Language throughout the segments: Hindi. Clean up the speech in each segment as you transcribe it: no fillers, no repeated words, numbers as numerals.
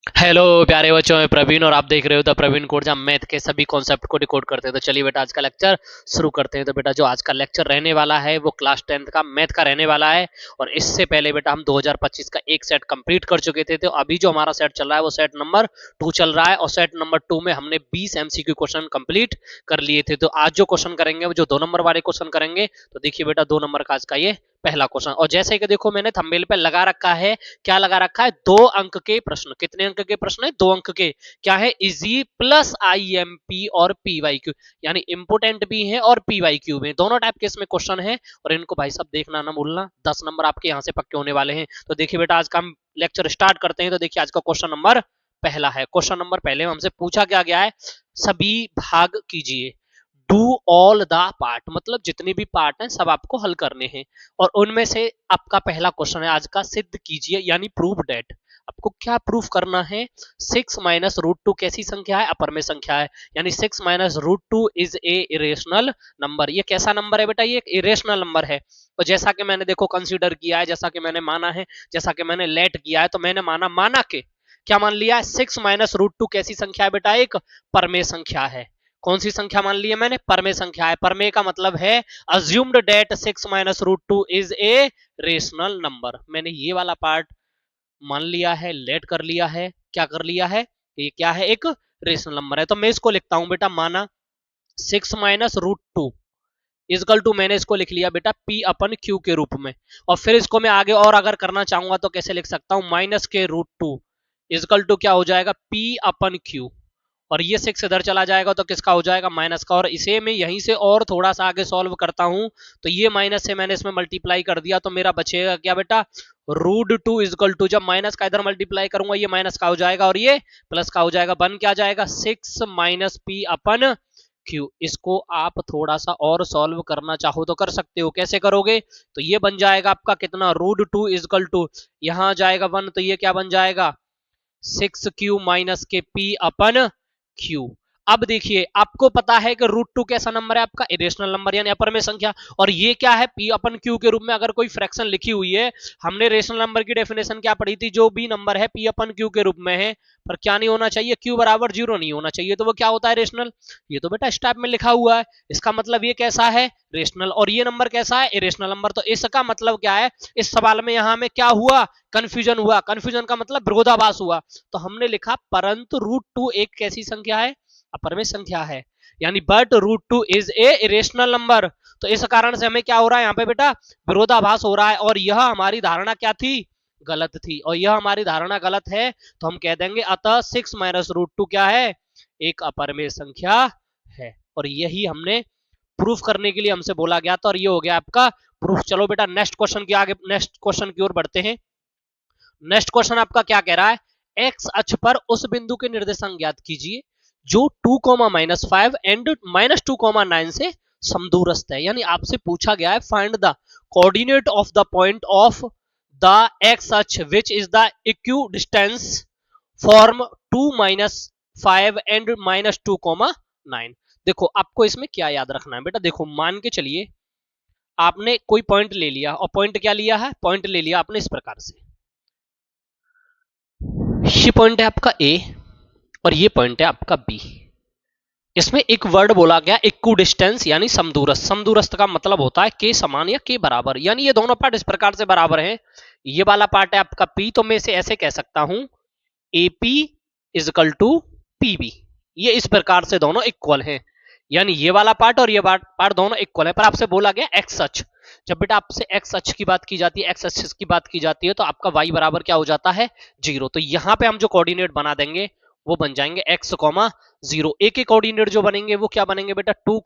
हेलो प्यारे बच्चों, मैं प्रवीण और आप देख रहे हो द प्रवीण कोड, जहाँ मैथ के सभी कॉन्सेप्ट को डिकोड करते हैं। तो चलिए बेटा आज का लेक्चर शुरू करते हैं। तो बेटा जो आज का लेक्चर रहने वाला है वो क्लास 10th का मैथ का रहने वाला है। और इससे पहले बेटा हम 2025 का एक सेट कंप्लीट कर चुके थे। तो अभी जो हमारा सेट चल रहा है वो सेट नंबर 2 चल रहा है। और सेट नंबर 2 में हमने 20 MCQ क्वेश्चन कंप्लीट कर लिए थे। तो आज जो क्वेश्चन करेंगे वो जो 2 नंबर वाले क्वेश्चन करेंगे। तो देखिए बेटा 2 नंबर का आज का ये पहला क्वेश्चन। और जैसे कि देखो मैंने थंबनेल पे लगा रखा है, क्या लगा रखा है, 2 अंक के प्रश्न। कितने अंक के प्रश्न है? 2 अंक के। क्या है? इजी प्लस IMP और PYQ, यानी इंपोर्टेंट भी है और PYQ में, दोनों टाइप के इसमें क्वेश्चन है। और इनको भाई साहब देखना ना भूलना, 10 नंबर आपके यहाँ से पक्के होने वाले हैं। तो देखिए बेटा आज का हम लेक्चर स्टार्ट करते हैं। तो देखिए आज का क्वेश्चन नंबर पहला है। क्वेश्चन नंबर पहले हमसे पूछा क्या गया है, सभी भाग कीजिए। डू ऑल द पार्ट, मतलब जितने भी पार्ट हैं सब आपको हल करने हैं। और उनमें से आपका पहला क्वेश्चन है आज का, सिद्ध कीजिए यानी प्रूव डेट। आपको क्या प्रूफ करना है? 6 माइनस रूट टू कैसी संख्या है? अपर में संख्या है, यानी 6 minus root two is a irrational number. ये कैसा नंबर है बेटा? ये एक इरेशनल नंबर है। और जैसा कि मैंने देखो कंसीडर किया है, जैसा कि मैंने माना है, जैसा कि मैंने लेट किया है, तो मैंने माना के क्या मान लिया है? 6 माइनस रूट टू कैसी संख्या है बेटा? एक परमेय संख्या है। कौन सी संख्या मान ली है मैंने? परमेय संख्या है। परमेय का मतलब है assumed that 6 minus root two is a rational number. मैंने ये वाला पार्ट मान लिया है, लेट कर लिया है, क्या कर लिया है, ये क्या है? एक रेशनल नंबर है। तो मैं इसको लिखता हूं बेटा, माना 6 minus root two is equal to, मैंने इसको लिख लिया बेटा P अपन Q के रूप में। और फिर इसको मैं आगे और अगर करना चाहूंगा तो कैसे लिख सकता हूं, माइनस के रूट टू इजकल टू क्या हो जाएगा? P अपन Q। और ये 6 इधर चला जाएगा तो किसका हो जाएगा? माइनस का। और इसे मैं यहीं से और थोड़ा सा आगे सॉल्व करता हूं, तो ये माइनस से मैंने इसमें मल्टीप्लाई कर दिया, तो मेरा बचेगा क्या बेटा? रूट टू इजकल टू, जब माइनस का इधर मल्टीप्लाई करूंगा ये माइनस का हो जाएगा और ये प्लस का हो जाएगा। बन क्या जाएगा? 6 माइनस P अपन Q। इसको आप थोड़ा सा और सॉल्व करना चाहो तो कर सकते हो। कैसे करोगे? तो ये बन जाएगा आपका कितना? रूट टू इजकल टू, यहां जाएगा 1, तो ये क्या बन जाएगा? 6Q माइनस के P अपन Q। अब देखिए आपको पता है कि रूट टू कैसा नंबर है? आपका इरेशनल नंबर यानी अपर में संख्या। और ये क्या है? P अपन Q के रूप में अगर कोई फ्रैक्शन लिखी हुई है, हमने रेशनल नंबर की डेफिनेशन क्या पढ़ी थी? जो भी नंबर है P अपन Q के रूप में है, पर क्या नहीं होना चाहिए? Q बराबर 0 नहीं होना चाहिए। तो वो क्या होता है? रेशनल। ये तो बेटा स्टेप में लिखा हुआ है। इसका मतलब ये कैसा है? रेशनल। और ये नंबर कैसा है? Irrational number. तो इसका मतलब क्या है? इस सवाल में यहां में क्या हुआ? कंफ्यूजन हुआ। कंफ्यूजन का मतलब विरोधाभास हुआ। तो हमने लिखा परंतु रूट टू एक कैसी संख्या है? अपर में संख्या है, यानी but root two is a irrational number. तो इस कारण से हमें क्या हो रहा है यहाँ पे बेटा? विरोधाभास हो रहा है। और यह हमारी धारणा क्या थी? गलत थी। और यह हमारी धारणा गलत है, तो हम कह देंगे अतः 6 माइनस रूट टू क्या है? एक अपर में संख्या है। और यही हमने प्रूफ करने के लिए हमसे बोला गया था, और ये हो गया आपका प्रूफ। चलो बेटा नेक्स्ट क्वेश्चन की आगे, नेक्स्ट क्वेश्चन की ओर बढ़ते हैं। नेक्स्ट क्वेश्चन आपका क्या कह रहा है? एक्स अक्ष पर उस बिंदु के निर्देशांक ज्ञात कीजिए जो 2,-5 एंड -2,9 से समदूरस्थ है। यानी आपसे पूछा गया है find the coordinate of the point of the x अक्ष which is the equidistant from 2-5 and -2,9। देखो आपको इसमें क्या याद रखना है बेटा? देखो मान के चलिए आपने कोई पॉइंट ले लिया, और पॉइंट क्या लिया है? पॉइंट ले लिया आपने इस प्रकार से, ये पॉइंट है आपका ए और ये पॉइंट है आपका बी। इसमें एक वर्ड बोला गया इक्वू डिस्टेंस यानी समदूरस्थ। समदूरस्थ का मतलब होता है के समान या के बराबर, यानी ये दोनों पार्ट इस प्रकार से बराबर हैं। ये वाला पार्ट है आपका पी, तो मैं इसे ऐसे कह सकता हूं AP इजकल टू PB। ये इस प्रकार से दोनों इक्वल हैं, यानी ये वाला पार्ट और ये पार्ट दोनों इक्वल है। पर आपसे बोला गया एक्स अक्ष। जब बेटा आपसे एक्स अक्ष की बात की जाती है, एक्स अक्ष की बात की जाती है, तो आपका वाई बराबर क्या हो जाता है? 0। तो यहां पे हम जो कोऑर्डिनेट बना देंगे वो बन जाएंगे x, 0। ए के कोऑर्डिनेट जो बनेंगे वो क्या बनेंगे बेटा? 2,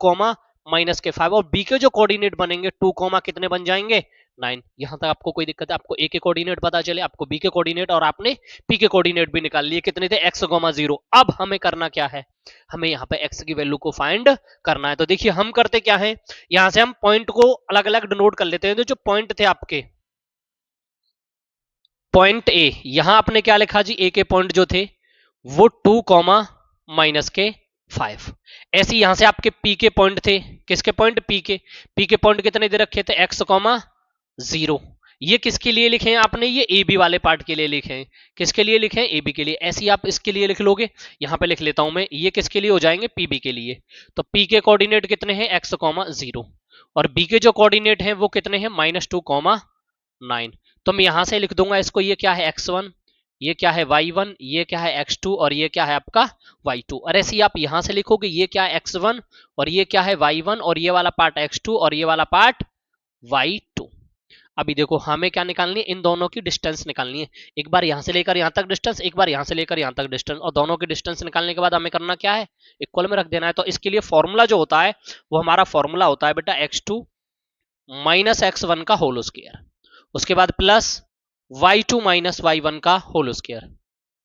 -5। और बी के जो कोऑर्डिनेट बनेंगे 2, कितने बन जाएंगे? 9। यहां तक आपको कोई दिक्कत है? आपको ए के कोऑर्डिनेट पता चले, आपको बी के कोऑर्डिनेट, और आपने पी के कोऑर्डिनेट भी निकाल लिए। कितने थे? x, 0। अब हमें करना क्या है? हमें यहाँ पे x की वैल्यू को फाइंड करना है। तो देखिए हम करते क्या है, यहां से हम पॉइंट को अलग अलग डिनोट कर लेते हैं। तो जो पॉइंट थे आपके, पॉइंट ए, यहां आपने क्या लिखा जी? ए के पॉइंट जो थे वो 2, -5। ऐसे यहां से आपके पी के पॉइंट थे। किसके पॉइंट? पी के। पी के पॉइंट कितने दे रखे थे? x, 0। ये किसके लिए लिखे हैं आपने, ये ए बी वाले पार्ट के लिए लिखे हैं। किसके लिए लिखे हैं, ए बी के लिए। ऐसे ही आप इसके लिए लिख लोगे, यहां पे लिख लेता हूं मैं, ये किसके लिए हो जाएंगे, पी बी के लिए। तो पी के कोऑर्डिनेट कितने हैं, एक्स कॉमा 0, और बी के जो कोऑर्डिनेट हैं वो कितने हैं, -2 कॉमा 9। तो मैं यहां से लिख दूंगा इसको, ये क्या है x1, ये क्या है y1, ये क्या है x2, और ये क्या है आपका y2। और ऐसे ही आप यहां से लिखोगे, ये क्या है x1 और ये क्या है y1, और ये वाला पार्ट x2 और ये वाला पार्ट y2। अभी देखो हमें क्या निकालनी है, इन दोनों की डिस्टेंस निकालनी है। एक बार यहां से लेकर यहां तक डिस्टेंस, एक बार यहां से लेकर यहां तक डिस्टेंस, और दोनों की डिस्टेंस निकालने के बाद हमें करना क्या है, इक्वल में रख देना है। तो इसके लिए फॉर्मूला जो होता है वो हमारा फॉर्मूला होता है बेटा x2 माइनस x1 का होल स्क्वायर, उसके बाद प्लस y2 माइनस y1 का होल स्क्वायर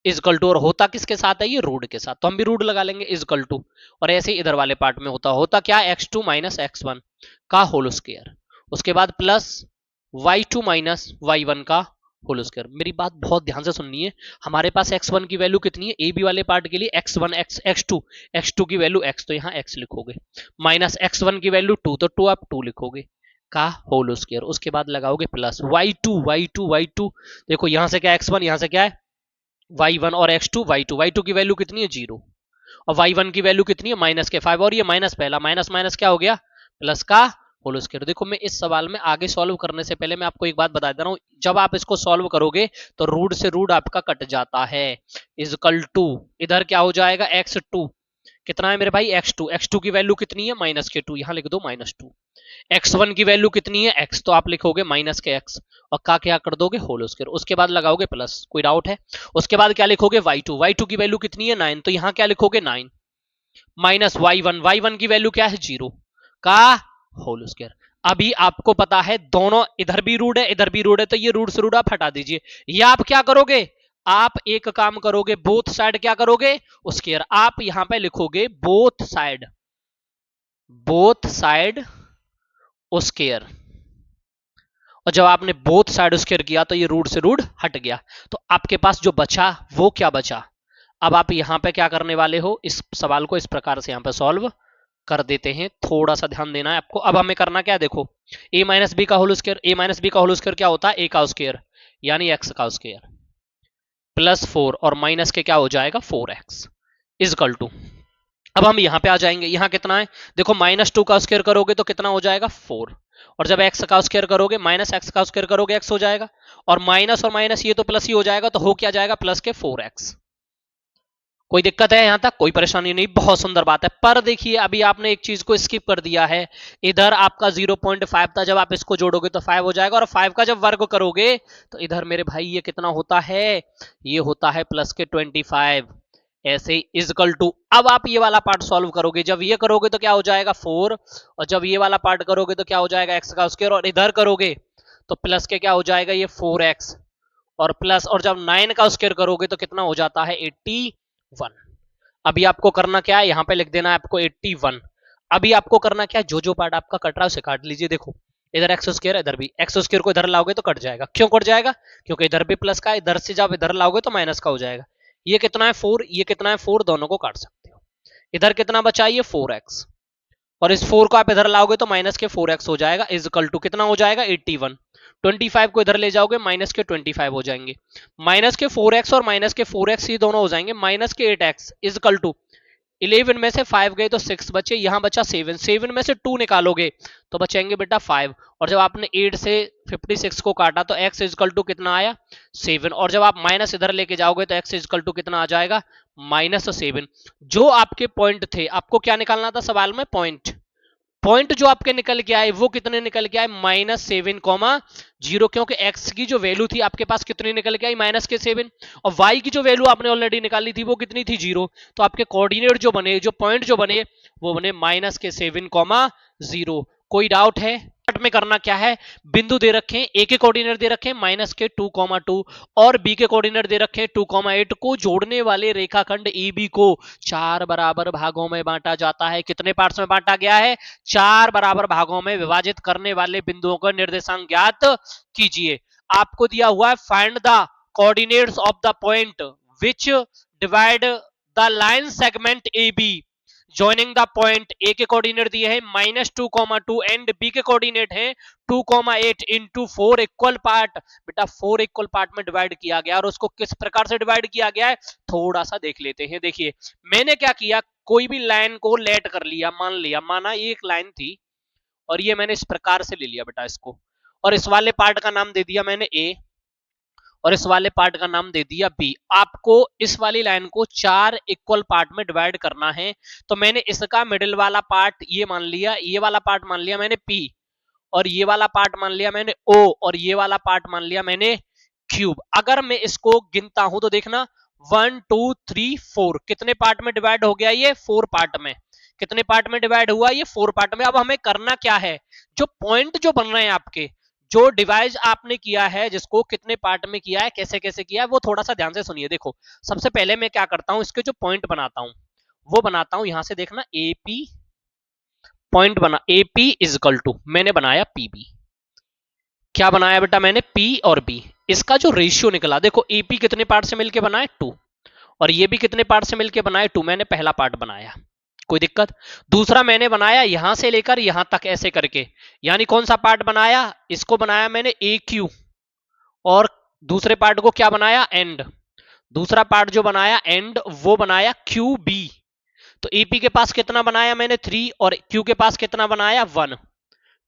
इजकल टू, और होता किसके साथ है, ये रूट के साथ, तो हम भी रूट लगा लेंगे इजकल टू। और ऐसे इधर वाले पार्ट में होता क्या है, x2 माइनस x1 का होल स्क्वायर, उसके बाद प्लस y2 माइनस y1 का होल स्क्वायर। मेरी बात बहुत ध्यान से सुननी है, हमारे पास x1 की वैल्यू कितनी है, ए बी वाले पार्ट के लिए x1 x2 की वैल्यू x, तो यहाँ x लिखोगे, माइनस x1 की वैल्यू 2, तो 2 आप 2 लिखोगे का होल स्क्वायर, उसके बाद लगाओगे प्लस y2 देखो यहां से क्या x1, यहां से क्या है y1, और x2 y2 की वैल्यू कितनी है 0, और y1 की वैल्यू कितनी है -5, और ये माइनस पहला माइनस माइनस क्या हो गया, प्लस का होल स्क्वायर। देखो मैं इस सवाल में आगे सॉल्व करने से पहले मैं आपको एक बात बता दे रहा हूं, जब आप इसको सॉल्व करोगे तो रूट से रूट आपका कट जाता है, इजकल टू इधर क्या हो जाएगा x2, कितना है मेरे भाई x2 की वैल्यू कितनी है -2, यहां लिख दो -2। x1 की वैल्यू कितनी है x, तो आप लिखोगे -x, और का क्या कर दोगे होल स्क्वायर, उसके बाद लगाओगे प्लस, कोई डाउट है। उसके बाद क्या लिखोगे y2 की वैल्यू कितनी है 9, तो यहां क्या लिखोगे 9 माइनस y1 की वैल्यू क्या है 0 का होल स्क्वायर। अभी आपको पता है दोनों, इधर भी रूट है इधर भी रूट है, तो ये रूट से रूट आप हटा दीजिए। या आप क्या करोगे, आप एक काम करोगे, बोथ साइड क्या करोगे, स्क्वायर। आप यहां पे लिखोगे बोथ साइड स्क्वायर, और जब आपने बोथ साइड स्क्वायर किया तो ये रूट से रूट हट गया, तो आपके पास जो बचा वो क्या बचा। अब आप यहां पे क्या करने वाले हो, इस सवाल को इस प्रकार से यहां पे सॉल्व कर देते हैं, थोड़ा सा ध्यान देना है आपको। अब हमें करना क्या है, देखो a माइनस बी का whole square, a minus b का होल स्क्वायर क्या होता है, a का स्क्वायर यानी x का स्क्वायर प्लस 4, और माइनस के क्या हो जाएगा 4x इजकल टू। अब हम यहां पे आ जाएंगे, यहां कितना है, देखो -2 का स्क्वायर करोगे तो कितना हो जाएगा 4, और जब x का स्क्वायर करोगे माइनस x का स्क्वायर करोगे x हो जाएगा, और माइनस ये तो प्लस ही हो जाएगा, तो हो क्या जाएगा प्लस के 4x। कोई दिक्कत है यहां तक, कोई परेशानी नहीं, बहुत सुंदर बात है। पर देखिए अभी आपने एक चीज को स्किप कर दिया है, इधर आपका 0.5 था, जब आप इसको जोड़ोगे तो 5 हो जाएगा, और 5 का जब वर्ग करोगे तो इधर मेरे भाई ये कितना होता है, ये होता है प्लस के 25, ऐसे इजकल टू। अब आप ये वाला पार्ट सॉल्व करोगे, जब ये करोगे तो क्या हो जाएगा 4, और जब ये वाला पार्ट करोगे तो क्या हो जाएगा एक्स का स्क्वायर, और इधर करोगे तो प्लस के क्या हो जाएगा ये 4x, और प्लस, और जब 9 का स्क्वायर करोगे तो कितना हो जाता है 81। अभी आपको करना क्या है, यहां पे लिख देना है आपको 81। अभी आपको करना क्या है, जो जो पार्ट आपका कट रहा है उसे काट लीजिए। देखो इधर एक्स स्क्वायर, इधर भी एक्स स्क्वायर को इधर लाओगे तो कट जाएगा, क्यों कट जाएगा, क्योंकि इधर भी प्लस का, इधर से जब इधर लाओगे तो माइनस का हो जाएगा। ये कितना है 4, ये कितना है 4, दोनों को काट सकते हो। इधर कितना बचा, ये 4x, और इस 4 को आप इधर लाओगे तो माइनस के 4x हो जाएगा, इजकल टू कितना हो जाएगा 81। 25 को इधर ले जाओगे माइनस के 25 हो जाएंगे, माइनस के 4x और माइनस के 4x ये दोनों हो जाएंगे माइनस के 8x इजकल टू 11 में से 5 गए तो 6 बचे, यहां बचा 7, 7 में से 2 निकालोगे तो बचेंगे बेटा 5, और जब आपने 8 से 56 को काटा तो x इजकल टू कितना आया 7, और जब आप माइनस इधर लेके जाओगे तो x इजकल टू कितना आ जाएगा -7। जो आपके पॉइंट थे, आपको क्या निकालना था सवाल में, पॉइंट जो आपके निकल के आए वो कितने निकल के आए -7,0, क्योंकि x की जो वैल्यू थी आपके पास कितनी निकल के आई -7, और y की जो वैल्यू आपने ऑलरेडी निकाली थी वो कितनी थी 0, तो आपके कोऑर्डिनेट जो बने, जो पॉइंट जो बने वो बने -7,0। कोई डाउट है, में करना क्या है, बिंदु दे रखे हैं, ए के कोऑर्डिनेट दे रखे हैं -2,2 और बी के कोऑर्डिनेट दे रखे हैं 2,8 को जोड़ने वाले रेखाखंड ए बी को 4 बराबर भागों में बांटा जाता है। कितने पार्ट्स में बांटा गया है, 4 बराबर भागों में विभाजित करने वाले बिंदुओं का निर्देशांक ज्ञात कीजिए। आपको दिया हुआ है find the coordinates of the point which divide the line segment A B. Joining the point, A के कोऑर्डिनेट दिए हैं -2,2 एंड बी के कोऑर्डिनेट हैं 2,8 इंटू 4 इक्वल पार्ट। बेटा 4 इक्वल पार्ट में डिवाइड किया गया, और उसको किस प्रकार से डिवाइड किया गया है थोड़ा सा देख लेते हैं। देखिए मैंने क्या किया, कोई भी लाइन को लेट कर लिया, माना ये एक लाइन थी और ये मैंने इस प्रकार से ले लिया बेटा इसको, और इस वाले पार्ट का नाम दे दिया मैंने ए और इस वाले पार्ट का नाम दे दिया बी। आपको इस वाली लाइन को 4 इक्वल पार्ट में डिवाइड करना है, तो मैंने इसका मिडिल वाला पार्ट ये मान लिया, ये वाला पार्ट मान लिया मैंने पी, और ये वाला पार्ट मान लिया मैंने ओ, और ये वाला पार्ट मान लिया मैंने क्यूब। अगर मैं इसको गिनता हूं तो देखना 1 2 3 4 कितने पार्ट में डिवाइड हो गया, ये 4 पार्ट में। कितने पार्ट में डिवाइड हुआ, ये 4 पार्ट में। अब हमें करना क्या है, जो पॉइंट जो बन रहे हैं आपके, जो डिवाइड आपने किया है, जिसको कितने पार्ट में किया है, कैसे कैसे किया है, वो थोड़ा सा ध्यान से सुनिए। देखो सबसे पहले मैं क्या करता हूं, इसके जो पॉइंट बनाता हूं वो बनाता हूं, यहां से देखना एपी पॉइंट बना, एपी इजकल टू मैंने बनाया पीबी। क्या बनाया बेटा मैंने, पी और बी। इसका जो रेशियो निकला, देखो एपी कितने पार्ट से मिलकर बना है 2, और ये भी कितने पार्ट से मिलकर बना है 2। मैंने पहला पार्ट बनाया, कोई दिक्कत। दूसरा मैंने बनाया यहां से लेकर यहां तक ऐसे करके, यानी कौन सा पार्ट बनाया, इसको बनाया मैंने ए क्यू, और दूसरे पार्ट को क्या बनाया, एंड। दूसरा पार्ट जो बनाया एंड वो बनाया क्यू बी। तो एपी के पास कितना बनाया मैंने 3, और क्यू के पास कितना बनाया 1।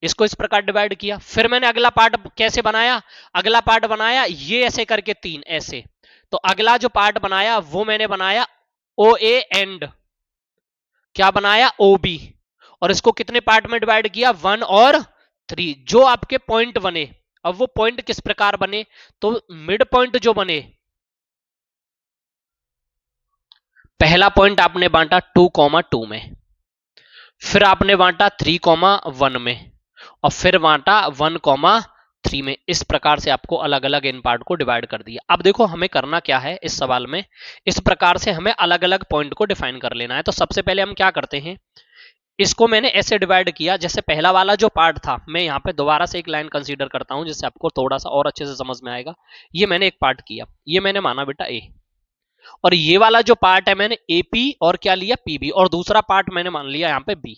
इसको इस प्रकार डिवाइड किया। फिर मैंने अगला पार्ट कैसे बनाया, अगला पार्ट बनाया ये ऐसे करके 3 ऐसे। तो अगला जो पार्ट बनाया वो मैंने बनाया ओ ए एंड क्या बनाया ओ बी, और इसको कितने पार्ट में डिवाइड किया 1 और 3। जो आपके पॉइंट बने, अब वो पॉइंट किस प्रकार बने, तो मिड पॉइंट जो बने, पहला पॉइंट आपने बांटा 2,2 में, फिर आपने बांटा 3,1 में, और फिर बांटा 1,3 में। इस प्रकार से आपको अलग अलग इन पार्ट को डिवाइड कर दिया। अब देखो हमें करना क्या है इस सवाल में, इस प्रकार से हमें अलग अलग पॉइंट को डिफाइन कर लेना है। तो सबसे पहले हम क्या करते हैं, इसको मैंने ऐसे डिवाइड किया, जैसे पहला वाला जो पार्ट था, मैं यहाँ पे दोबारा से एक लाइन कंसीडर करता हूं जिससे आपको थोड़ा सा और अच्छे से समझ में आएगा। ये मैंने एक पार्ट किया, ये मैंने माना बेटा ए, और ये वाला जो पार्ट है मैंने एपी और क्या लिया पीबी, और दूसरा पार्ट मैंने मान लिया यहाँ पे बी,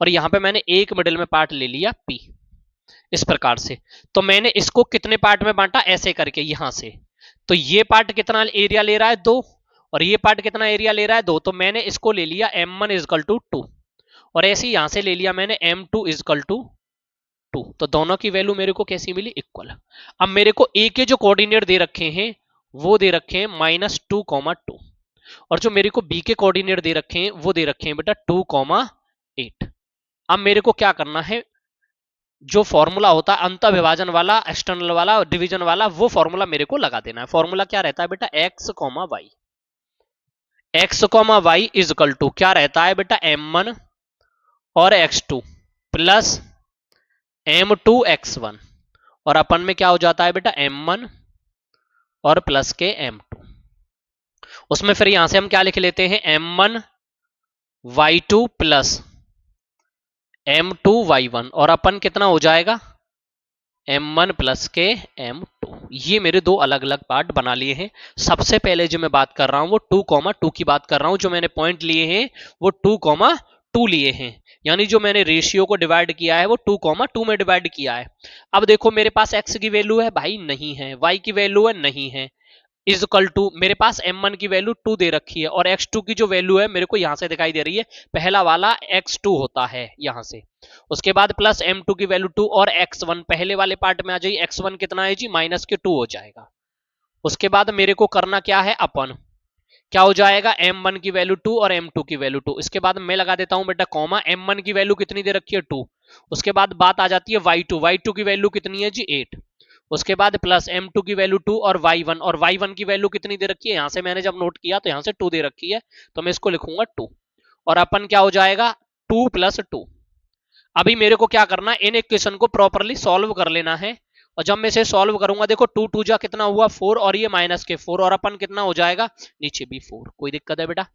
और यहाँ पे मैंने एक मिडिल में पार्ट ले लिया पी। इस प्रकार से तो मैंने इसको कितने पार्ट में बांटा, ऐसे करके यहां से। तो ये पार्ट कितना एरिया ले रहा है 2, और ये पार्ट कितना एरिया ले रहा है 2। तो मैंने इसको ले लिया m1 इजकल टू 2, और ऐसे ही यहां से ले लिया मैंने m2 इजकल टू 2। तो दोनों की वैल्यू मेरे को कैसी मिली, इक्वल। अब मेरे को ए के जो कोऑर्डिनेट दे रखे हैं वो दे रखे हैं -2,2, और जो मेरे को बी के कोऑर्डिनेट दे रखे हैं वो दे रखे हैं बेटा 2,8। अब मेरे को क्या करना है, जो फॉर्मूला होता है अंत विभाजन वाला, एक्सटर्नल वाला, डिवीजन वाला, वो फॉर्मूला मेरे को लगा देना है। फॉर्मूला क्या रहता है बेटा, x comma y, x comma y is equal to क्या रहता है बेटा m1 और x2 प्लस m2 x1, और अपन में क्या हो जाता है बेटा m1 और प्लस के m2। उसमें फिर यहां से हम क्या लिख लेते हैं, m1 y2 plus m2 y1, और अपन कितना हो जाएगा m1 प्लस के m2। ये मेरे दो अलग अलग पार्ट बना लिए हैं। सबसे पहले जो मैं बात कर रहा हूं वो 2,2 की बात कर रहा हूं, जो मैंने पॉइंट लिए हैं वो 2,2 लिए हैं, यानी जो मैंने रेशियो को डिवाइड किया है वो 2,2 में डिवाइड किया है। अब देखो मेरे पास x की वैल्यू है भाई, नहीं है, y की वैल्यू है, नहीं है, इजकल टू मेरे पास m1 की वैल्यू 2 दे रखी है, और x2 की जो वैल्यू है मेरे को यहां से दिखाई दे रही है, पहला वाला x2 होता है यहां से। उसके बाद प्लस m2 की वैल्यू 2, और x1 पहले वाले पार्ट में आ जाइए, x1 कितना है जी -2 हो जाएगा। उसके बाद मेरे को करना क्या है, अपन क्या हो जाएगा m1 की वैल्यू 2 और m2 की वैल्यू 2। इसके बाद मैं लगा देता हूं बेटा कॉमा, m1 की वैल्यू कितनी दे रखी है 2। उसके बाद बात आ जाती है y2, y2 की वैल्यू कितनी है जी 8। उसके बाद प्लस m2 की वैल्यू 2 और y1, और y1 की वैल्यू कितनी दे रखी है, यहां से मैंने जब नोट किया तो यहां से 2 दे रखी है, तो मैं इसको लिखूंगा 2, और अपन क्या हो जाएगा 2 + 2। अभी मेरे को क्या करना है, इन इक्वेशन को प्रॉपर्ली सॉल्व कर लेना है, और जब मैं इसे सॉल्व करूंगा देखो 2 2 जा कितना हुआ 4, और ये माइनस के 4, और अपन कितना हो जाएगा नीचे भी 4। कोई दिक्कत है बेटा।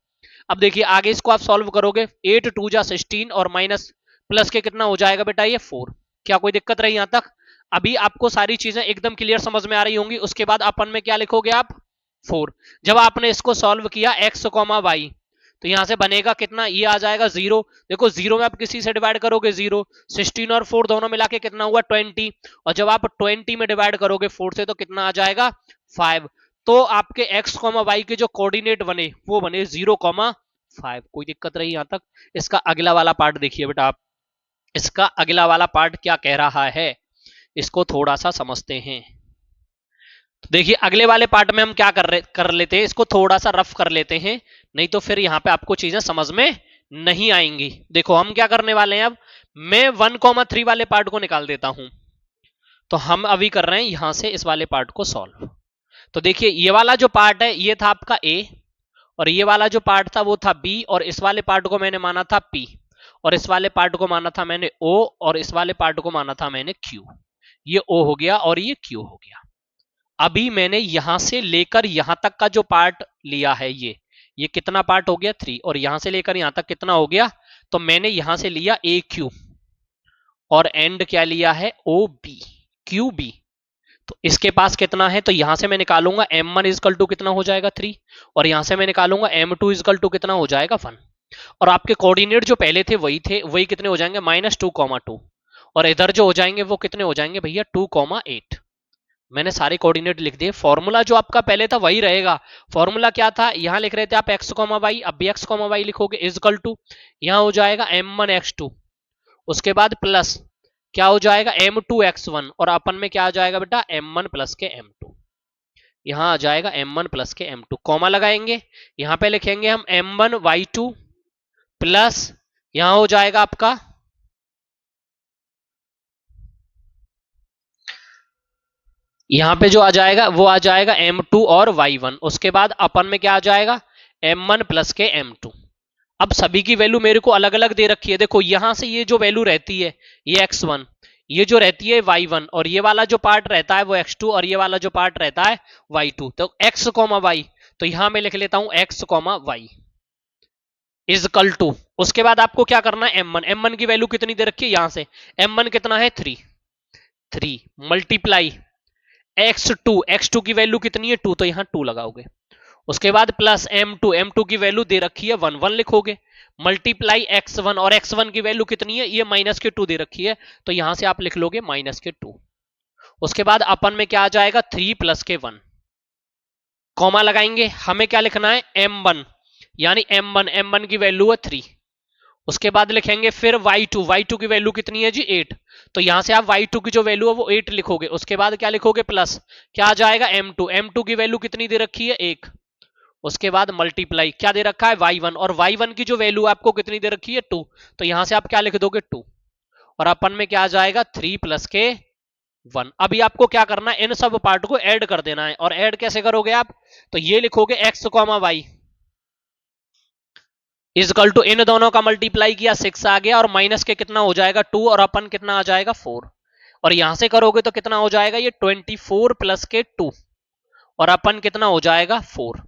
अब देखिए आगे इसको आप सॉल्व करोगे, 8 2 जा 16, और माइनस प्लस के कितना हो जाएगा बेटा ये 4। क्या कोई दिक्कत रही यहां तक, अभी आपको सारी चीजें एकदम क्लियर समझ में आ रही होंगी। उसके बाद अपन में क्या लिखोगे आप 4। जब आपने इसको सॉल्व किया x, y, तो यहां से बनेगा कितना, ये आ जाएगा 0। देखो 0 में आप किसी से डिवाइड करोगे 0, 16 और 4 दोनों मिला के कितना हुआ 20, और जब आप 20 में डिवाइड करोगे 4 से तो कितना आ जाएगा 5। तो आपके x, y के जो कोऑर्डिनेट बने वो बने 0,5। कोई दिक्कत रही यहां तक? इसका अगला वाला पार्ट देखिए बेटा आप, इसका अगला वाला पार्ट क्या कह रहा है, इसको थोड़ा सा समझते हैं। तो देखिए अगले वाले पार्ट में हम क्या कर लेते हैं, इसको थोड़ा सा रफ कर लेते हैं, नहीं तो फिर यहां पे आपको चीजें समझ में नहीं आएंगी। देखो हम क्या करने वाले हैं, अब मैं 1,3 वाले पार्ट को निकाल देता हूं। तो हम अभी कर रहे हैं यहां से इस वाले पार्ट को सॉल्व। तो देखिए ये वाला जो पार्ट है ये था आपका ए, और ये वाला जो पार्ट था वो था बी, और इस वाले पार्ट को मैंने माना था पी, और इस वाले पार्ट को माना था मैंने ओ, और इस वाले पार्ट को माना था मैंने क्यू। ये ओ हो गया और ये क्यू हो गया। अभी मैंने यहां से लेकर यहां तक का जो पार्ट लिया है ये कितना पार्ट हो गया 3, और यहां से लेकर यहां तक कितना हो गया, तो मैंने यहां से लिया ए क्यू और एंड क्या लिया है ओ बी, क्यू बी। तो इसके पास कितना है, तो यहां से मैं निकालूंगा m1 इजकल टू कितना हो जाएगा 3, और यहां से मैं निकालूंगा m2 इजकल टू कितना हो जाएगा 1। और आपके कोऑर्डिनेट जो पहले थे वही कितने हो जाएंगे -2,2, और इधर जो हो जाएंगे वो कितने हो जाएंगे भैया 2,8। मैंने सारे कोऑर्डिनेट लिख दिए। फॉर्मूला जो आपका पहले था वही रहेगा। फॉर्मूला क्या था, यहां लिख रहे थे आप x, y, अब भी x, y लिखोगे इजकल टू, यहां हो जाएगा m1 x2, उसके बाद प्लस क्या हो जाएगा m2 x1, और अपन में क्या आ जाएगा बेटा m1 प्लस के m2, यहां आ जाएगा m1 प्लस के m2, कॉमा लगाएंगे, यहां पे लिखेंगे हम m1 y2 प्लस यहां हो जाएगा आपका यहां पे जो आ जाएगा वो आ जाएगा m2 और y1, उसके बाद अपन में क्या आ जाएगा m1 प्लस के m2। अब सभी की वैल्यू मेरे को अलग अलग दे रखी है। देखो यहां से ये जो वैल्यू रहती है ये x1, ये जो रहती है y1, और ये वाला जो पार्ट रहता है वो x2, और ये वाला जो पार्ट रहता है y2। तो x, y, तो यहां मैं लिख लेता हूं x, y इजकल टू, उसके बाद आपको क्या करना है m1 की वैल्यू कितनी दे रखी है, यहां से m1 कितना है 3 मल्टीप्लाई x2 की वैल्यू कितनी है 2, तो यहां 2 लगाओगे, उसके बाद प्लस m2 की वैल्यू दे रखी है 1 लिखोगे, मल्टीप्लाई x1, और x1 की वैल्यू कितनी है ये -2 दे रखी है, तो यहां से आप लिख लोगे -2। उसके बाद अपन में क्या आ जाएगा 3 प्लस के 1, कॉमा लगाएंगे, हमें क्या लिखना है m1, यानी m1 की वैल्यू है 3। उसके बाद लिखेंगे फिर y2 की वैल्यू कितनी है जी 8, तो यहां से आप y2 की जो वैल्यू है वो 8 लिखोगे, उसके बाद क्या लिखोगे प्लस क्या आ जाएगा m2 की वैल्यू कितनी दे रखी है 1, उसके बाद मल्टीप्लाई क्या दे रखा है y1, और y1 की जो वैल्यू आपको कितनी दे रखी है 2, तो यहां से आप क्या लिख दोगे 2, और अपन में क्या आ जाएगा 3 प्लस के 1। अभी आपको क्या करना है इन सब पार्ट को ऐड कर देना है, और ऐड कैसे करोगे आप, तो ये लिखोगे x, y इजकल टू इन दोनों का मल्टीप्लाई किया 6 आ गया, और माइनस के कितना हो जाएगा 2, और अपन कितना आ जाएगा 4, और यहां से करोगे तो कितना हो जाएगा ये 24 प्लस के 2, और अपन कितना हो जाएगा 4।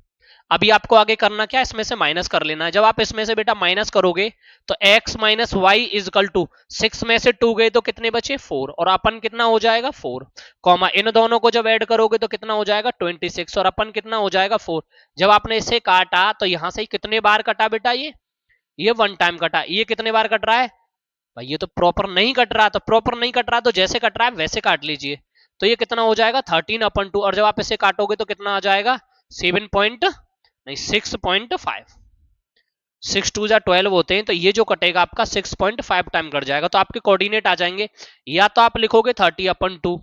अभी आपको आगे करना क्या, इसमें से माइनस कर लेना है। जब आप इसमें से बेटा माइनस करोगे तो x minus y is equal to 6 में से 2 गए तो कितने बचे 4, और अपन कितना हो जाएगा 4, कॉमा इन दोनों को जब ऐड करोगे तो कितना हो जाएगा 26, और अपन कितना हो जाएगा 4। जब आपने इसे काटा तो यहां से कितने बार कटा बेटा ये 1 टाइम कटा, ये कितने बार कट रहा है भाई, ये तो प्रॉपर नहीं कट रहा, तो प्रॉपर नहीं कट रहा तो जैसे कट रहा है वैसे काट लीजिए। तो ये कितना हो जाएगा 13/2, और जब आप इसे काटोगे तो कितना आ जाएगा 7 पॉइंट नहीं 6.5, 6 2 12 होते हैं, तो ये जो कटेगा आपका 6.5 टाइम कट जाएगा। तो आपके कोऑर्डिनेट आ जाएंगे, या तो आप लिखोगे 30/2,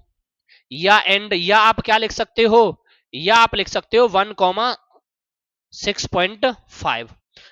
या एंड, या आप क्या लिख सकते हो, या आप लिख सकते हो 1,6.5।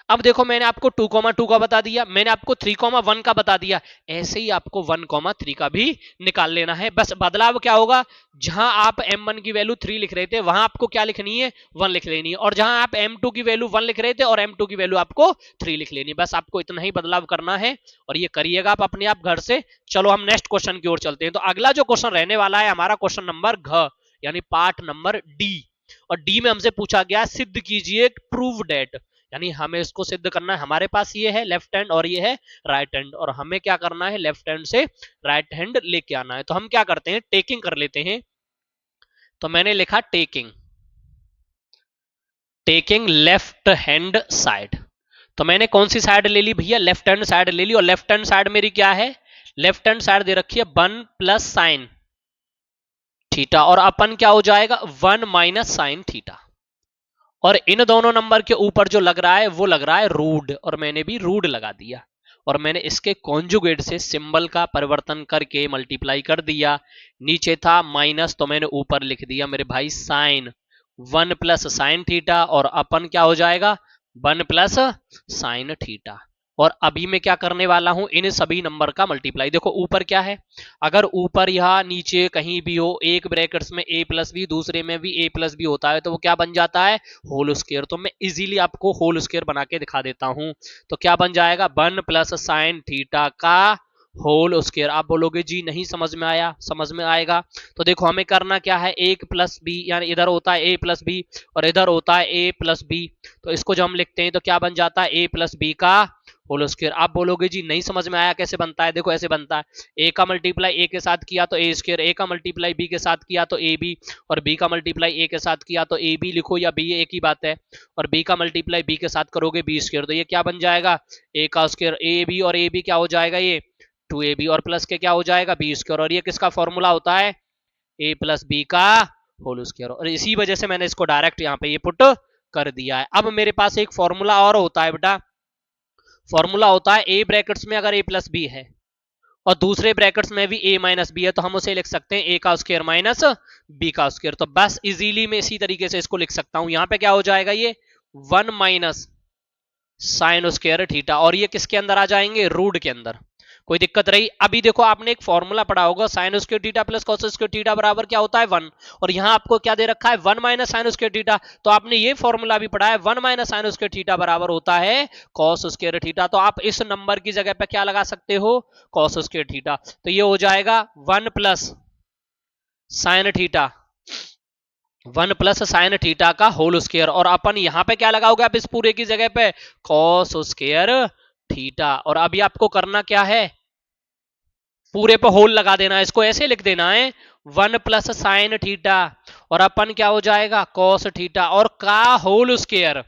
अब देखो मैंने आपको 2,2 का बता दिया, मैंने आपको 3,1 का बता दिया, ऐसे ही आपको 1,3 का भी निकाल लेना है। बस बदलाव क्या होगा, जहां आप m1 की वैल्यू 3 लिख रहे थे वहां आपको क्या लिखनी है 1 लिख लेनी है, और जहां आप m2 की वैल्यू 1 लिख रहे थे और m2 की वैल्यू आपको 3 लिख लेनी है। बस आपको इतना ही बदलाव करना है, और ये करिएगा आप अपने आप घर से। चलो हम नेक्स्ट क्वेश्चन की ओर चलते हैं। तो अगला जो क्वेश्चन रहने वाला है हमारा क्वेश्चन नंबर घ, यानी पार्ट नंबर डी, और डी में हमसे पूछा गया सिद्ध कीजिए प्रूव डेट, यानी हमें इसको सिद्ध करना है। हमारे पास ये है लेफ्ट हैंड और ये है राइट हैंड, और हमें क्या करना है लेफ्ट हैंड से राइट हैंड लेके आना है। तो हम क्या करते हैं टेकिंग कर लेते हैं। तो मैंने लिखा टेकिंग लेफ्ट हैंड साइड। तो मैंने कौन सी साइड ले ली भैया, लेफ्ट हैंड साइड ले ली, और लेफ्ट हैंड साइड मेरी क्या है, लेफ्ट हैंड साइड दे रखी है 1 प्लस साइन थीटा, और अपन क्या हो जाएगा 1 माइनस साइन थीटा, और इन दोनों नंबर के ऊपर जो लग रहा है वो लग रहा है रूट, और मैंने भी रूट लगा दिया, और मैंने इसके कॉन्जुगेट से सिंबल का परिवर्तन करके मल्टीप्लाई कर दिया। नीचे था माइनस तो मैंने ऊपर लिख दिया मेरे भाई साइन 1 प्लस साइन थीटा, और अपन क्या हो जाएगा 1 प्लस साइन थीटा। और अभी मैं क्या करने वाला हूं, इन सभी नंबर का मल्टीप्लाई। देखो ऊपर क्या है, अगर ऊपर या नीचे कहीं भी हो, एक ब्रैकेट्स में a प्लस बी, दूसरे में भी a प्लस बी होता है, तो वो क्या बन जाता है होल स्क्वायर। तो मैं इजीली आपको होल स्क्वायर बना के दिखा देता हूं। तो क्या बन जाएगा 1 प्लस साइन थीटा का होल स्क्वायर। आप बोलोगे जी नहीं समझ में आया, समझ में आएगा। तो देखो हमें करना क्या है, एक प्लस बी, यानी इधर होता है a प्लस बी और इधर होता है a प्लस बी, तो इसको जब हम लिखते हैं तो क्या बन जाता है a प्लस बी का होल स्क्वायर। आप बोलोगे जी नहीं समझ में आया, कैसे बनता है, देखो ऐसे बनता है, a का मल्टीप्लाई a के साथ किया तो a स्क्वायर, a का मल्टीप्लाई b के साथ किया तो ab, और b का मल्टीप्लाई a के साथ किया तो ab लिखो या b, एक ही बात है, और b का मल्टीप्लाई b के साथ करोगे b स्क्वायर, तो ये क्या बन जाएगा a का स्क्वायर ab, और ab क्या हो जाएगा ये 2ab, और प्लस के क्या हो जाएगा b स्क्वायर, और ये किसका फॉर्मूला होता है a प्लस बी का होल स्क्वायर, और इसी वजह से मैंने इसको डायरेक्ट यहाँ पे ये पुट कर दिया है। अब मेरे पास एक फॉर्मूला और होता है बेटा, फॉर्मूला होता है ए ब्रैकेट्स में अगर a प्लस बी है और दूसरे ब्रैकेट्स में भी a माइनस बी है, तो हम उसे लिख सकते हैं a का स्क्वायर माइनस b का स्क्वायर। तो बस इजीली मैं इसी तरीके से इसको लिख सकता हूं। यहां पे क्या हो जाएगा ये 1 माइनस साइन स्क्वायर थीटा, और ये किसके अंदर आ जाएंगे रूट के अंदर। कोई दिक्कत रही। अभी देखो आपने एक फॉर्मूला पढ़ा होगा, sine square theta plus cos square theta बराबर क्या होता है 1, और यहां आपको क्या दे रखा है 1 माइनस साइन स्क्वायर थीटा, तो आपने ये फॉर्मूला भी पढ़ा है 1 माइनस साइन स्क्वायर थीटा बराबर होता है कॉस स्क्वायर थीटा। तो आप इस नंबर की जगह पे क्या लगा सकते हो कॉस स्क्वायर थीटा, तो ये हो जाएगा 1 plus sine theta, 1 plus sine theta का होल स्क्वायर, और अपन यहां पे क्या लगाओगे आप इस पूरे की जगह पे कॉस स्क्वायर थीटा। और अभी आपको करना क्या है, पूरे पे होल लगा देना है, इसको ऐसे लिख देना है 1 प्लस साइन थीटा, और अपन क्या हो जाएगा कॉस थीटा, और का होल स्क्वायर,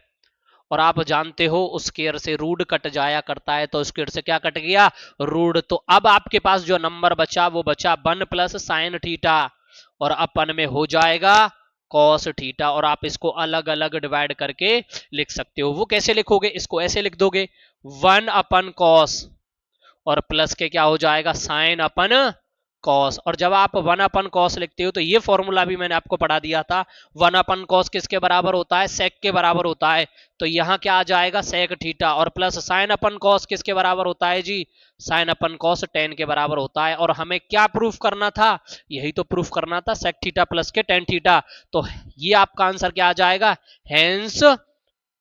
और आप जानते हो स्क्वायर से रूट कट जाया करता है, तो स्क्वायर से क्या कट गया रूट। तो अब आपके पास जो नंबर बचा वो बचा 1 प्लस साइन थीटा, और अपन में हो जाएगा कॉस थीटा, और आप इसको अलग अलग डिवाइड करके लिख सकते हो। वो कैसे लिखोगे, इसको ऐसे लिख दोगे 1 अपन कॉस, और प्लस के क्या हो जाएगा साइन अपन कॉस, और जब आप 1 अपन कॉस लिखते हो तो ये फॉर्मूला भी मैंने आपको पढ़ा दिया था, 1 अपन कॉस किसके बराबर होता है सेक के बराबर होता है, तो यहां क्या आ जाएगा सेक थीटा, और प्लस साइन अपन कॉस किसके बराबर होता है जी साइन अपन कॉस टेन के बराबर होता है। और हमें क्या प्रूफ करना था, यही तो प्रूफ करना था सेक थीटा प्लस के टेन थीटा, तो ये आपका आंसर क्या आ जाएगा हेंस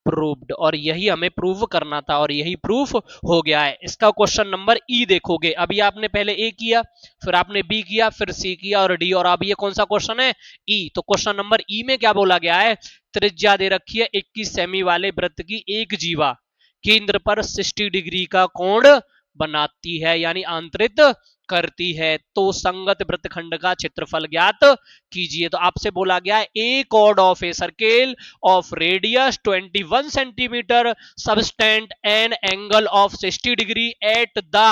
प्रूव्ड, और यही हमें प्रूव करना था और यही प्रूफ हो गया है। इसका क्वेश्चन नंबर ई देखोगे, अभी आपने पहले ए किया, फिर आपने बी किया, फिर सी किया और डी, और अब ये कौन सा क्वेश्चन है ई। तो क्वेश्चन नंबर ई में क्या बोला गया है, त्रिज्या दे रखी है 21 सेमी वाले वृत्त की एक जीवा केंद्र पर 60 डिग्री का कोण बनाती है, यानी आंतरित करती है, तो संगत वृत्तखंड का क्षेत्रफल ज्ञात कीजिए। तो आपसे बोला गया है a chord of a circle of radius 21 centimeter subtend an angle of 60 degree at the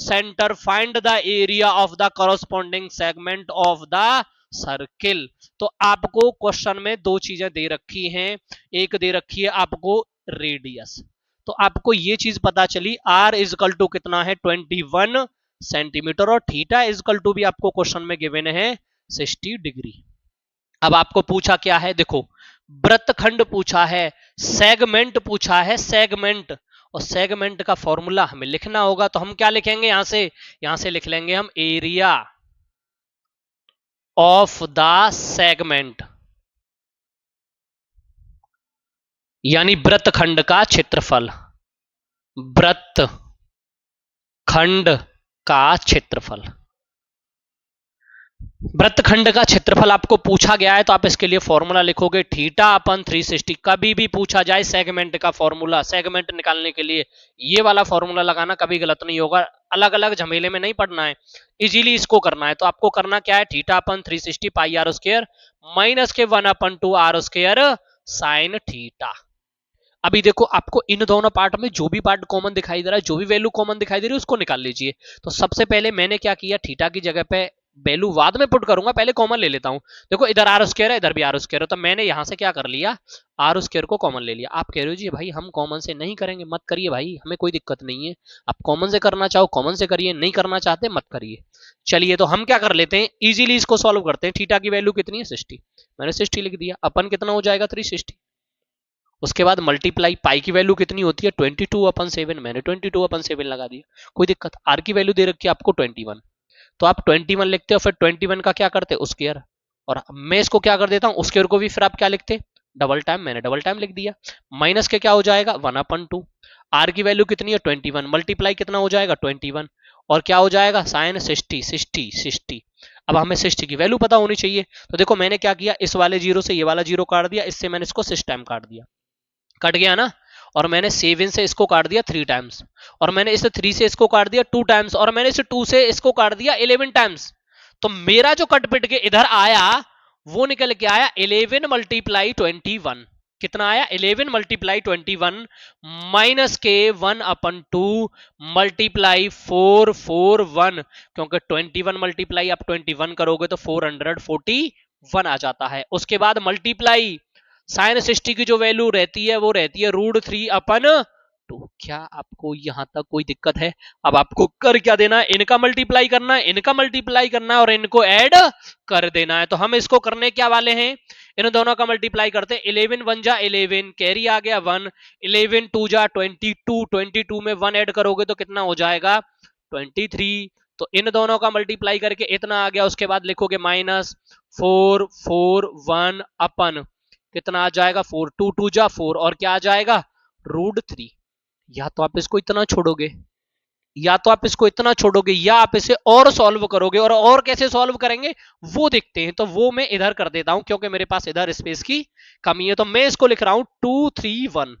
center, find the area of the corresponding segment of the circle. तो आपको क्वेश्चन में दो चीजें दे रखी हैं, एक दे रखी है आपको रेडियस, तो आपको ये चीज पता चली r इजकल टू कितना है 21 सेंटीमीटर, और थीटा इजकल टू भी आपको क्वेश्चन में गिवन है 60 डिग्री। अब आपको पूछा क्या है, देखो वृत्तखंड पूछा है, सेगमेंट पूछा है, सेगमेंट, और सेगमेंट का फॉर्मूला हमें लिखना होगा, तो हम क्या लिखेंगे यहां से लिख लेंगे हम एरिया ऑफ द सेगमेंट, यानी वृत्तखंड का क्षेत्रफल, वृत्तखंड का क्षेत्रफल, वृत्तखंड का क्षेत्रफल आपको पूछा गया है, तो आप इसके लिए फॉर्मूला लिखोगे थीटा अपन 360। कभी भी पूछा जाए सेगमेंट का फॉर्मूला, सेगमेंट निकालने के लिए ये वाला फॉर्मूला लगाना कभी गलत नहीं होगा, अलग अलग झमेले में नहीं पढ़ना है, इजीली इसको करना है। तो आपको करना क्या है, theta upon 360 pi r square minus के 1 upon 2 r square sine theta. अभी देखो आपको इन दोनों पार्ट में जो भी पार्ट कॉमन दिखाई दे रहा है, जो भी वैल्यू कॉमन दिखाई दे रही है उसको निकाल लीजिए। तो सबसे पहले मैंने क्या किया, थीटा की जगह पे वैल्यू बाद में पुट करूंगा, पहले कॉमन ले लेता हूं। देखो इधर आर स्क्वायर है, इधर भी आर स्क्वायर है, तो मैंने यहां से क्या कर लिया, आर स्क्वायर को कॉमन ले लिया। आप कह रहे हो जी भाई हम कॉमन से नहीं करेंगे, मत करिए भाई, हमें कोई दिक्कत नहीं है। आप कॉमन से करना चाहो कॉमन से करिए, नहीं करना चाहते मत करिए। चलिए तो हम क्या कर लेते हैं, इजीली इसको सॉल्व करते हैं। थीटा की वैल्यू कितनी है 60, मैंने 60 लिख दिया। अपन कितना हो जाएगा 360। उसके बाद मल्टीप्लाई, पाई की वैल्यू कितनी होती है 22/7, मैंने 22/7 लगा दिया। कोई दिक्कत, आर की वैल्यू दे रखी है आपको 21, तो आप 21 लिखते हो, फिर 21 का क्या करते हो स्क्वायर, और मैं इसको क्या कर देता हूं स्क्वायर को भी फिर आप क्या लिखते डबल टाइम, मैंने डबल टाइम लिख दिया। माइनस के क्या हो जाएगा 1/2, आर की वैल्यू कितनी है 21, मल्टीप्लाई कितना हो जाएगा 21, और क्या हो जाएगा साइन 60 60 60। अब हमें 60 की वैल्यू पता होनी चाहिए, तो देखो मैंने क्या किया, इस वाले जीरो से ये वाला जीरो काट दिया, इससे मैंने इसको 6 टाइम काट दिया, कट गया ना। और मैंने 7 से इसको काट दिया 3 टाइम्स, और मैंने इसे 3 से इसको काट दिया 2 टाइम्स, और मैंने इसे 2 से इसको काट दिया 11 टाइम्स। तो मेरा जो कट पिट के इधर आया वो निकल के आया 11 मल्टीप्लाई 21। कितना आया 11 मल्टीप्लाई 21 माइनस के 1/2 मल्टीप्लाई 441, क्योंकि 21 मल्टीप्लाई आप 21 करोगे तो 441 आ जाता है। उसके बाद मल्टीप्लाई साइन 60 की जो वैल्यू रहती है वो रहती है √3/2। क्या आपको यहां तक कोई दिक्कत है? अब आपको कर क्या देना है, इनका मल्टीप्लाई करना है, इनका मल्टीप्लाई करना है, और इनको ऐड कर देना है। तो हम इसको करने क्या वाले हैं, इन दोनों का मल्टीप्लाई करते हैं। 11 1 जा 11, कैरी आ गया 1, 11 2 जा 22, 22 में 1 ऐड करोगे तो कितना हो जाएगा 23। तो इन दोनों का मल्टीप्लाई करके इतना आ गया। उसके बाद लिखोगे माइनस 441 अपन कितना आ जाएगा 4 2 2 जा 4, और क्या आ जाएगा √3। या तो आप इसको इतना छोड़ोगे, या तो आप इसको इतना छोड़ोगे, या आप इसे और सॉल्व करोगे, और कैसे सॉल्व करेंगे वो देखते हैं। तो वो मैं इधर कर देता हूं क्योंकि मेरे पास इधर स्पेस की कमी है। तो मैं इसको लिख रहा हूं 231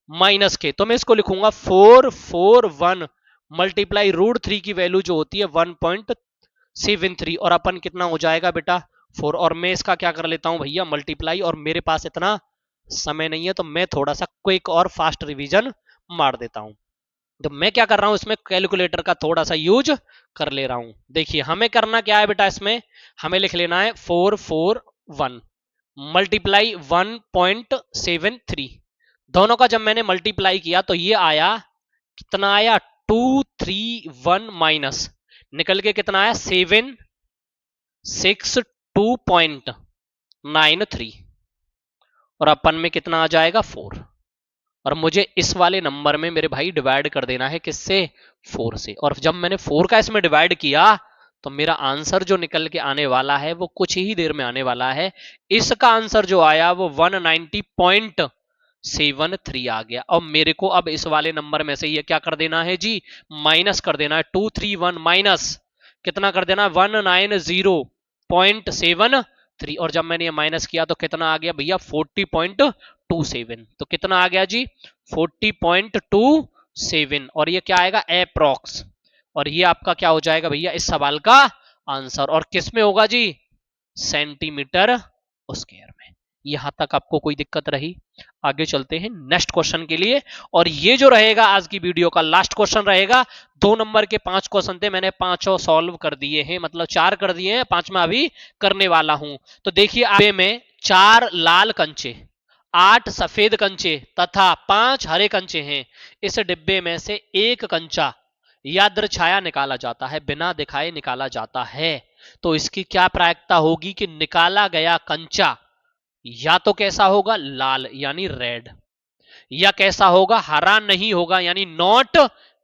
माइनस के, तो मैं इसको लिखूंगा 441 मल्टीप्लाई √3 की वैल्यू जो होती है 1.73, और अपन कितना हो जाएगा बेटा 4। और मैं इसका क्या कर लेता हूं भैया मल्टीप्लाई, और मेरे पास इतना समय नहीं है तो मैं थोड़ा सा क्विक और फास्ट रिवीजन मार देता हूं। तो मैं क्या कर रहा हूं इसमें कैलकुलेटर का थोड़ा सा यूज कर ले रहा हूं। देखिए हमें करना क्या है बेटा, इसमें हमें लिख लेना है 441 मल्टीप्लाई 1.73। दोनों का जब मैंने मल्टीप्लाई किया तो ये आया, कितना आया 231 माइनस निकल के कितना आया 762.93, और अपन में कितना आ जाएगा 4। और मुझे इस वाले नंबर में मेरे भाई डिवाइड कर देना है किससे 4 से। और जब मैंने 4 का इसमें डिवाइड किया तो मेरा आंसर जो निकल के आने वाला है वो कुछ ही देर में आने वाला है। इसका आंसर जो आया वो 190.73 आ गया। और मेरे को अब इस वाले नंबर में से ये क्या कर देना है जी, माइनस कर देना है। 231 माइनस कितना कर देना 190.73, और जब मैंने ये माइनस किया तो कितना आ गया भैया 40.27। तो कितना आ गया जी 40.27, और ये क्या आएगा अप्रॉक्स, और ये आपका क्या हो जाएगा भैया इस सवाल का आंसर। और किस में होगा जी सेंटीमीटर स्क्वायर में। यहां तक आपको कोई दिक्कत रही? आगे चलते हैं नेक्स्ट क्वेश्चन के लिए, और ये जो रहेगा आज की वीडियो का लास्ट क्वेश्चन रहेगा। 2 नंबर के 5 क्वेश्चन थे, मैंने 5 सॉल्व कर दिए हैं, मतलब 4 कर दिए हैं, 5वां अभी करने वाला हूं। तो देखिए आगे में 4 लाल कंचे, 8 सफेद कंचे तथा 5 हरे कंचे हैं। इस डिब्बे में से एक कंचा यादृच्छाया निकाला जाता है, बिना दिखाए निकाला जाता है। तो इसकी क्या प्रायिकता होगी कि निकाला गया कंचा या तो कैसा होगा लाल यानी रेड, या कैसा होगा हरा नहीं होगा यानी नॉट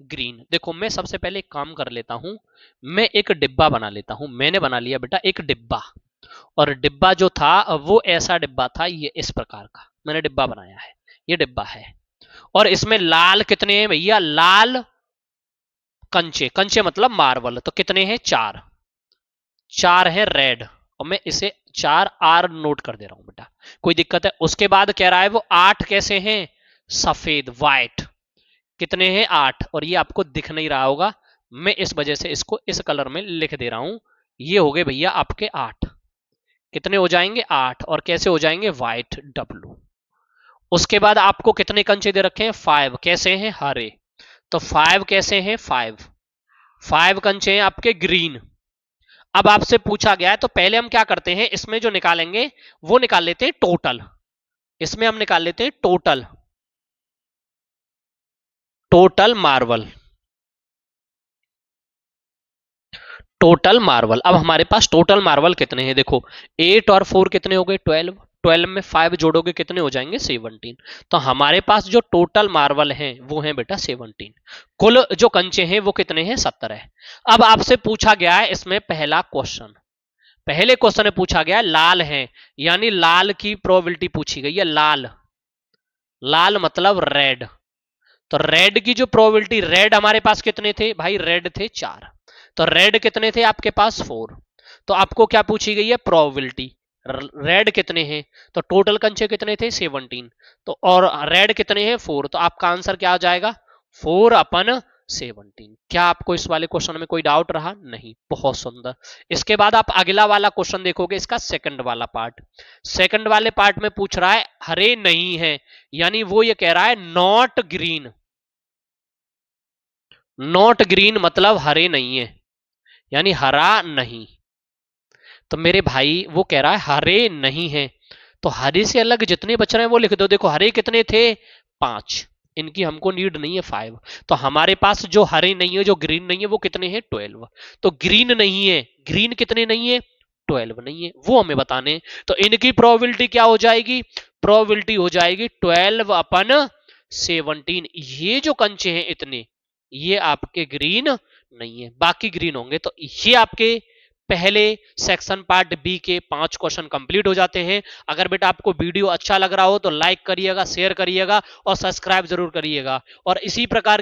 ग्रीन। देखो मैं सबसे पहले एक काम कर लेता हूं, मैं एक डिब्बा बना लेता हूं। मैंने बना लिया बेटा एक डिब्बा, और डिब्बा जो था वो ऐसा डिब्बा था, ये इस प्रकार का मैंने डिब्बा बनाया है। ये डिब्बा है, और इसमें लाल कितने हैं भैया, लाल कंचे, कंचे मतलब मार्बल, तो कितने हैं 4, 4 है रेड, और मैं इसे 4 आर नोट कर दे रहा हूं बेटा, कोई दिक्कत है? उसके बाद कह रहा है वो 8 कैसे हैं सफेद व्हाइट, कितने हैं 8, और ये आपको दिख नहीं रहा होगा, मैं इस वजह से इसको इस कलर में लिख दे रहा हूं। ये हो गए भैया आपके 8, कितने हो जाएंगे 8, और कैसे हो जाएंगे व्हाइट W। उसके बाद आपको कितने कंचे दे रखे हैं? 5। कैसे हैं? हरे। तो 5 कैसे हैं? 5 कंचे हैं आपके ग्रीन। अब आपसे पूछा गया है तो पहले हम क्या करते हैं, इसमें जो निकालेंगे वो निकाल लेते हैं टोटल। इसमें हम निकाल लेते हैं टोटल मार्वल। Total Marvel. अब हमारे पास टोटल मार्वल कितने हैं? देखो 8 और 4 कितने हो गए? 12। 12 में 5 जोड़ोगे कितने हो जाएंगे? 17। तो हमारे पास जो टोटल मार्वल हैं वो हैं बेटा 17। कुल जो कंचे हैं वो कितने हैं? 17। अब आपसे पूछा गया है इसमें पहला क्वेश्चन, पहले क्वेश्चन में पूछा गया है लाल है, यानी लाल की प्रोबेबिलिटी पूछी गई है। लाल, लाल मतलब रेड। तो रेड की जो प्रोबेबिलिटी, रेड हमारे पास कितने थे भाई? रेड थे 4। तो रेड कितने थे आपके पास? 4। तो आपको क्या पूछी गई है? प्रोबेबिलिटी। रेड कितने हैं? तो टोटल कंचे कितने थे? 17। तो और रेड कितने हैं? 4। तो आपका आंसर क्या आ जाएगा? 4/17। क्या आपको इस वाले क्वेश्चन में कोई डाउट रहा? नहीं। बहुत सुंदर। इसके बाद आप अगला वाला क्वेश्चन देखोगे, इसका सेकंड वाला पार्ट। सेकंड वाले पार्ट में पूछ रहा है हरे नहीं है, यानी वो ये कह रहा है नॉट ग्रीन। नॉट ग्रीन मतलब हरे नहीं है, यानी हरा नहीं। तो मेरे भाई वो कह रहा है हरे नहीं है, तो हरे से अलग जितने बच रहे हैं वो लिख दो। देखो हरे कितने थे? 5। इनकी हमको नीड नहीं है 5। तो हमारे पास जो हरे नहीं है, जो ग्रीन नहीं है, वो कितने हैं? 12। तो ग्रीन नहीं है, ग्रीन कितने नहीं है? 12 नहीं है, वो हमें बताने हैं। तो इनकी प्रोबेबिलिटी क्या हो जाएगी? प्रोबेबिलिटी हो जाएगी 12/17। ये जो कंचे हैं इतने, ये आपके ग्रीन नहीं है, बाकी ग्रीन होंगे। तो ये आपके पहले सेक्शन पार्ट बी के 5 क्वेश्चन कंप्लीट हो जाते हैं। अगर बेटा आपको वीडियो अच्छा लग रहा हो तो लाइक करिएगा, शेयर करिएगा और सब्सक्राइब जरूर करिएगा। और इसी प्रकार